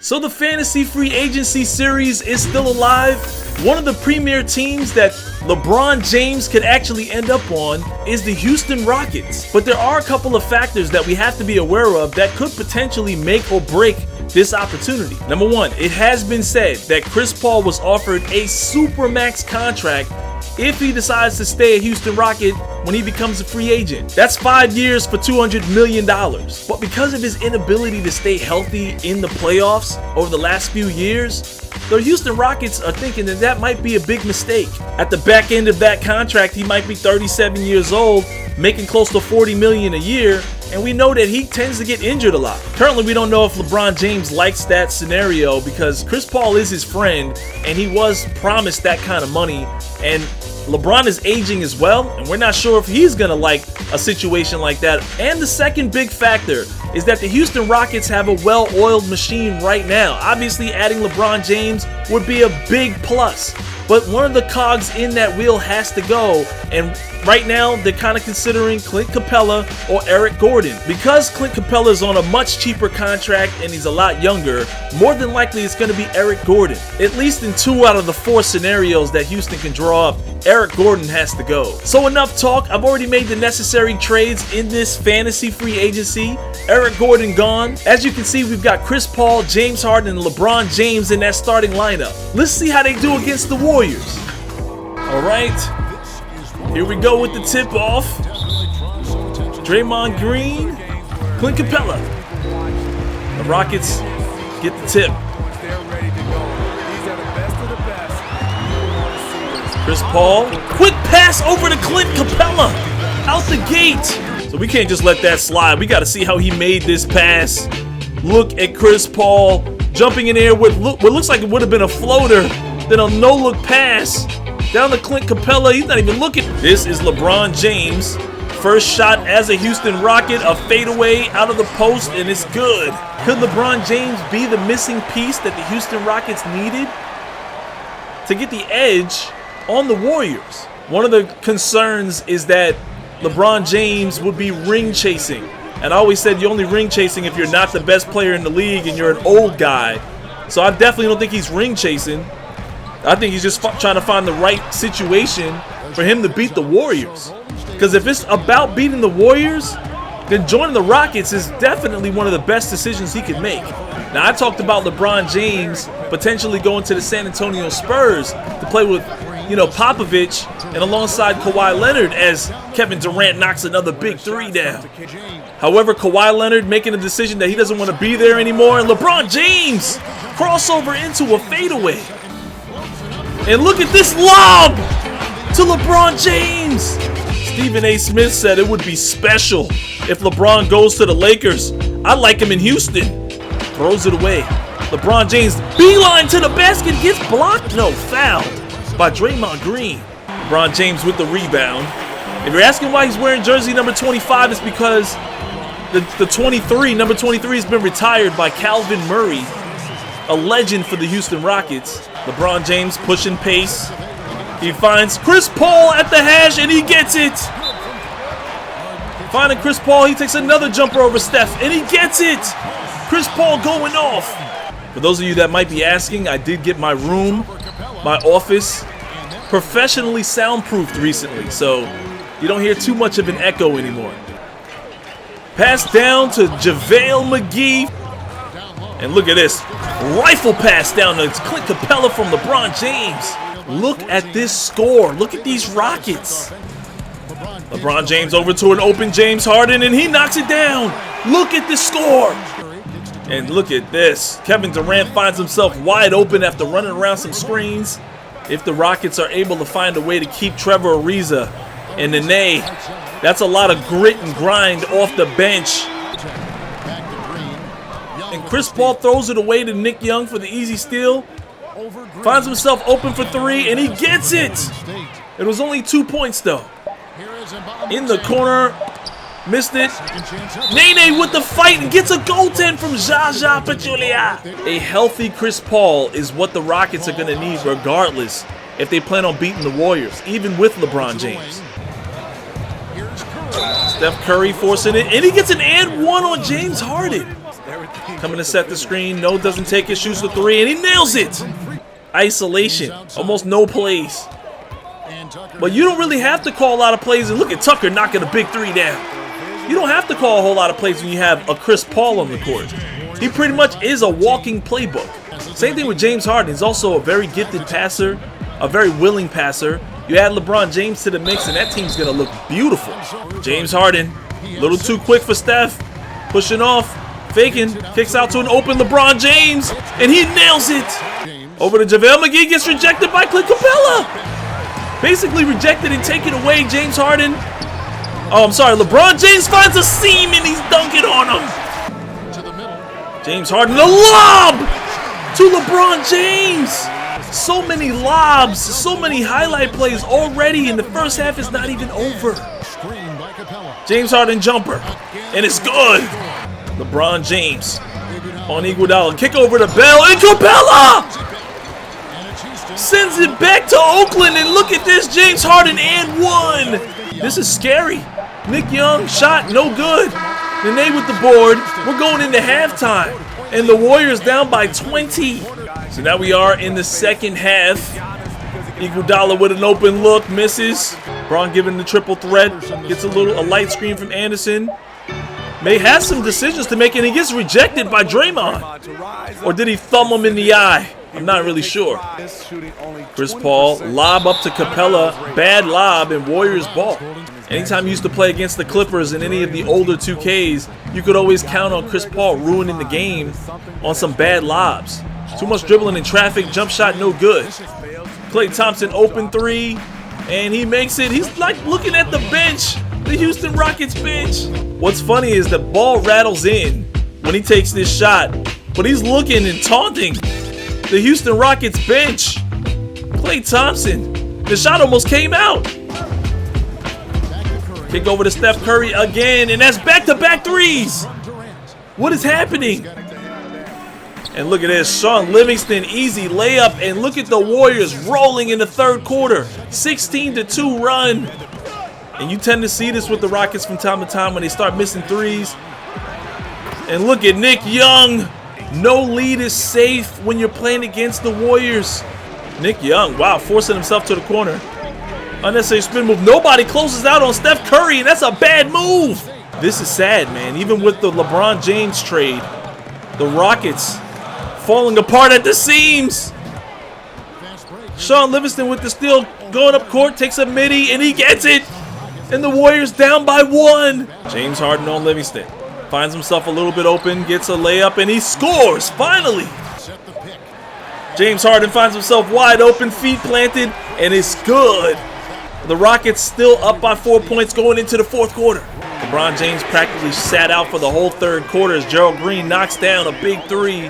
So the fantasy free agency series is still alive. One of the premier teams that LeBron James could actually end up on is the Houston Rockets. But there are a couple of factors that we have to be aware of that could potentially make or break this opportunity. Number one, it has been said that Chris Paul was offered a supermax contract if he decides to stay a Houston Rocket when he becomes a free agent. That's 5 years for $200 million. But because of his inability to stay healthy in the playoffs over the last few years, the Houston Rockets are thinking that that might be a big mistake. At the back end of that contract, he might be 37 years old, making close to $40 million a year, and we know that he tends to get injured a lot. Currently, we don't know if LeBron James likes that scenario because Chris Paul is his friend, and he was promised that kind of money, and LeBron is aging as well, and we're not sure if he's gonna like a situation like that. And the second big factor is that the Houston Rockets have a well-oiled machine right now. Obviously, adding LeBron James would be a big plus, but one of the cogs in that wheel has to go, and right now they're kind of considering Clint Capella or Eric Gordon. Because Clint Capella is on a much cheaper contract and he's a lot younger, more than likely it's going to be Eric Gordon. At least in 2 out of the 4 scenarios that Houston can draw up, Eric Gordon has to go. So enough talk. I've already made the necessary trades in this fantasy free agency. Eric Gordon gone. As you can see, we've got Chris Paul, James Harden, and LeBron James in that starting lineup. Let's see how they do against the Warriors. All right, here we go with the tip-off. Draymond Green, Clint Capella. The Rockets get the tip. Chris Paul, quick pass over to Clint Capella, out the gate. So we can't just let that slide. We got to see how he made this pass. Look at Chris Paul jumping in there with what looks like it would have been a floater, then a no-look pass down to Clint Capella. He's not even looking. This is LeBron James. First shot as a Houston Rocket, a fadeaway out of the post, and it's good. Could LeBron James be the missing piece that the Houston Rockets needed to get the edge on the Warriors? One of the concerns is that LeBron James would be ring chasing. And I always said you only ring chasing if you're not the best player in the league and you're an old guy. So I definitely don't think he's ring chasing. I think he's just trying to find the right situation for him to beat the Warriors. Because if it's about beating the Warriors, then joining the Rockets is definitely one of the best decisions he could make. Now, I talked about LeBron James potentially going to the San Antonio Spurs to play with, Popovich and alongside Kawhi Leonard as Kevin Durant knocks another big 3 down. However, Kawhi Leonard making a decision that he doesn't want to be there anymore, and LeBron James crossover into a fadeaway. And look at this lob to LeBron James. Stephen A. Smith said it would be special if LeBron goes to the Lakers. I like him in Houston. Throws it away. LeBron James beeline to the basket, gets blocked. No, fouled by Draymond Green. LeBron James with the rebound. If you're asking why he's wearing jersey number 25, it's because number 23 has been retired by Calvin Murray, a legend for the Houston Rockets. LeBron James pushing pace. He finds Chris Paul at the hash and he gets it. Finding Chris Paul, he takes another jumper over Steph and he gets it. Chris Paul going off. For those of you that might be asking, I did get my room, my office, professionally soundproofed recently, so you don't hear too much of an echo anymore. Pass down to JaVale McGee. And look at this. Rifle pass down to Clint Capella from LeBron James. Look at this score. Look at these Rockets. LeBron James over to an open James Harden, and he knocks it down. Look at the score. And look at this. Kevin Durant finds himself wide open after running around some screens. If the Rockets are able to find a way to keep Trevor Ariza and Nene, that's a lot of grit and grind off the bench. And Chris Paul throws it away to Nick Young for the easy steal. Finds himself open for 3, and he gets it. It was only 2 points, though. In the corner, missed it. Nene with the fight and gets a goaltend from Zaza Pachulia. A healthy Chris Paul is what the Rockets are going to need regardless if they plan on beating the Warriors, even with LeBron James. Steph Curry forcing it, and he gets an and one on James Harden. Coming to set the screen. No, doesn't take it. Shoots the three, and he nails it. Isolation. Almost no plays. But you don't really have to call a lot of plays. And look at Tucker knocking a big three down. You don't have to call a whole lot of plays when you have a Chris Paul on the court. He pretty much is a walking playbook. Same thing with James Harden. He's also a very gifted passer, a very willing passer. You add LeBron James to the mix, and that team's going to look beautiful. James Harden, a little too quick for Steph. Pushing off, faking, kicks out to an open LeBron James, and he nails it. Over to JaVale McGee, gets rejected by Clint Capella. Basically rejected and taken away. James Harden. Oh, I'm sorry. LeBron James finds a seam, and he's dunking on him. James Harden, a lob to LeBron James. So many lobs, so many highlight plays already, and the first half is not even over. James Harden jumper, and it's good. LeBron James on Iguodala, kick over to Bell, and Capella sends it back to Oakland, and look at this, James Harden and one. This is scary. Nick Young shot no good. Nene with the board. We're going into halftime, and the Warriors down by 20. So now we are in the second half. Iguodala with an open look, misses. Braun giving the triple threat, gets a light screen from Anderson. May have some decisions to make, and he gets rejected by Draymond. Or did he thumb him in the eye? I'm not really sure. Chris Paul, lob up to Capella, bad lob, and Warriors ball. Anytime you used to play against the Clippers in any of the older 2Ks, you could always count on Chris Paul ruining the game on some bad lobs. Too much dribbling in traffic, jump shot no good. Klay Thompson open three, and he makes it. He's like looking at the bench, the Houston Rockets bench. What's funny is the ball rattles in when he takes this shot, but he's looking and taunting the Houston Rockets bench. Klay Thompson, the shot almost came out. Kick over to Steph Curry again, and that's back-to-back threes. What is happening? And look at this, Sean Livingston, easy layup, and look at the Warriors rolling in the third quarter. 16-2 run. And you tend to see this with the Rockets from time to time when they start missing threes. And look at Nick Young. No lead is safe when you're playing against the Warriors. Nick Young, wow, forcing himself to the corner. Unnecessary spin move. Nobody closes out on Steph Curry, and that's a bad move. This is sad, man. Even with the LeBron James trade, the Rockets falling apart at the seams. Sean Livingston with the steal, going up court, takes a midi, and he gets it. And the Warriors down by one. James Harden on Livingston. Finds himself a little bit open, gets a layup, and he scores, finally. James Harden finds himself wide open, feet planted, and it's good. The Rockets still up by 4 points going into the fourth quarter. LeBron James practically sat out for the whole third quarter as Gerald Green knocks down a big three.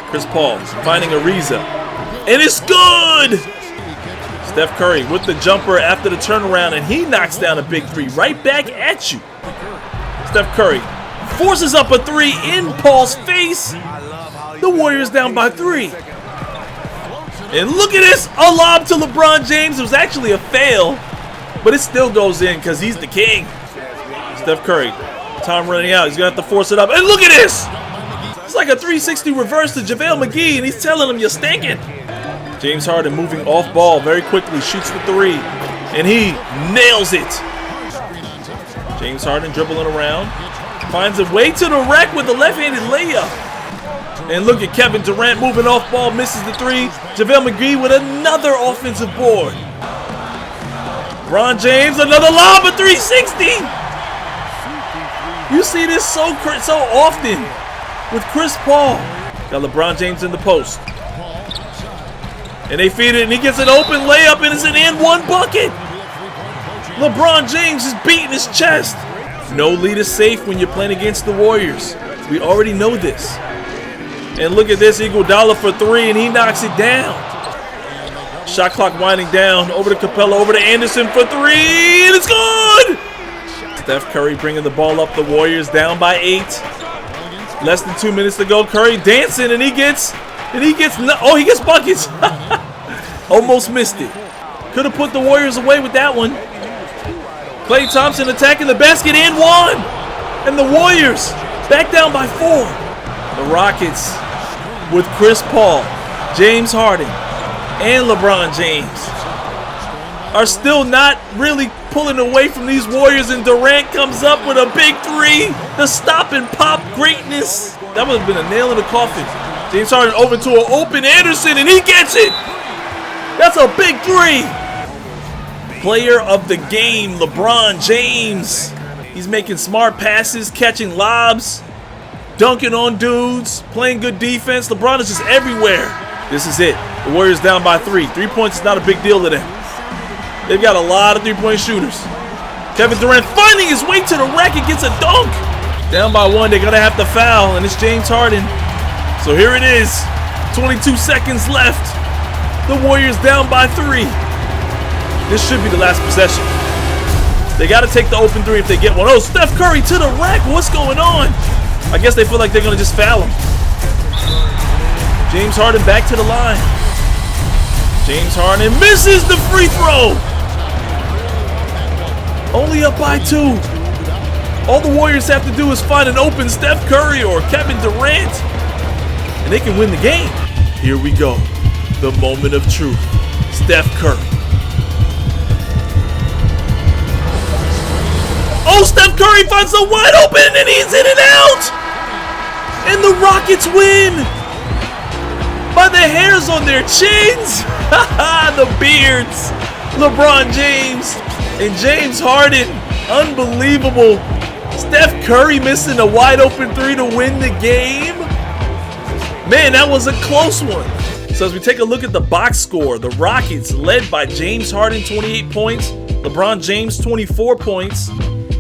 Chris Paul finding Ariza, and it's good! Steph Curry with the jumper after the turnaround, and he knocks down a big three right back at you. Steph Curry forces up a three in Paul's face. The Warriors down by 3. And look at this, a lob to LeBron James. It was actually a fail, but it still goes in because he's the king. Steph Curry, time running out. He's going to have to force it up. And look at this. It's like a 360 reverse to JaVale McGee, and he's telling him you're stinking. James Harden moving off ball very quickly, shoots the three, and he nails it. James Harden dribbling around, finds a way to the rack with a left-handed layup. And look at Kevin Durant moving off ball, misses the three. JaVale McGee with another offensive board. LeBron James, another lob, a 360. You see this so often with Chris Paul. Got LeBron James in the post. And they feed it, and he gets an open layup, and it's an and-one bucket. LeBron James is beating his chest. No lead is safe when you're playing against the Warriors. We already know this. And look at this, Iguodala for 3, and he knocks it down. Shot clock winding down. Over to Capella, over to Anderson for 3, and it's good! Steph Curry bringing the ball up. The Warriors down by 8. Less than 2 minutes to go. Curry dancing, and he gets buckets. Almost missed it. Could have put the Warriors away with that one. Klay Thompson attacking the basket and one. And the Warriors back down by 4. The Rockets with Chris Paul, James Harden, and LeBron James are still not really pulling away from these Warriors, and Durant comes up with a big three. The stop and pop greatness. That would have been a nail in the coffin. James Harden over to an open Anderson, and he gets it. That's a big three. Player of the game, LeBron James. He's making smart passes, catching lobs, dunking on dudes, playing good defense. LeBron is just everywhere. This is it. The Warriors down by 3. 3 points is not a big deal to them. They've got a lot of three-point shooters. Kevin Durant finding his way to the rack and gets a dunk. Down by 1, they're gonna have to foul, and it's James Harden. So here it is, 22 seconds left. The Warriors down by 3. This should be the last possession. They gotta take the open 3 if they get one. Oh, Steph Curry to the rack, what's going on? I guess they feel like they're gonna just foul him. James Harden back to the line. James Harden misses the free throw. Only up by 2. All the Warriors have to do is find an open Steph Curry or Kevin Durant, and they can win the game. Here we go. The moment of truth. Steph Curry. Oh, Steph Curry finds the wide open, and he's in and out. And the Rockets win by the hairs on their chins. The beards. LeBron James and James Harden. Unbelievable. Steph Curry missing a wide open 3 to win the game. Man, that was a close one. So as we take a look at the box score, the Rockets led by James Harden, 28 points, LeBron James, 24 points,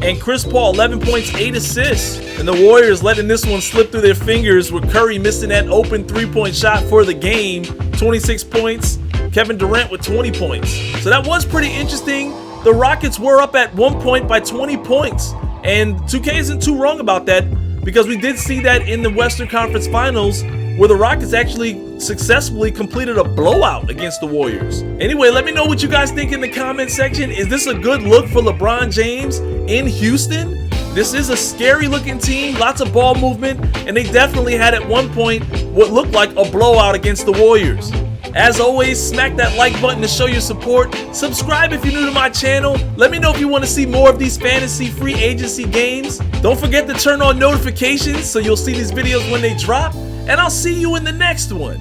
and Chris Paul, 11 points, 8 assists. And the Warriors letting this one slip through their fingers with Curry missing that open 3-point shot for the game, 26 points. Kevin Durant with 20 points. So that was pretty interesting. The Rockets were up at one point by 20 points. And 2K isn't too wrong about that, because we did see that in the Western Conference Finals, where the Rockets actually successfully completed a blowout against the Warriors. Anyway, let me know what you guys think in the comment section. Is this a good look for LeBron James in Houston? This is a scary looking team, lots of ball movement, and they definitely had at one point what looked like a blowout against the Warriors. As always, smack that like button to show your support. Subscribe if you're new to my channel. Let me know if you want to see more of these fantasy free agency games. Don't forget to turn on notifications so you'll see these videos when they drop. And I'll see you in the next one.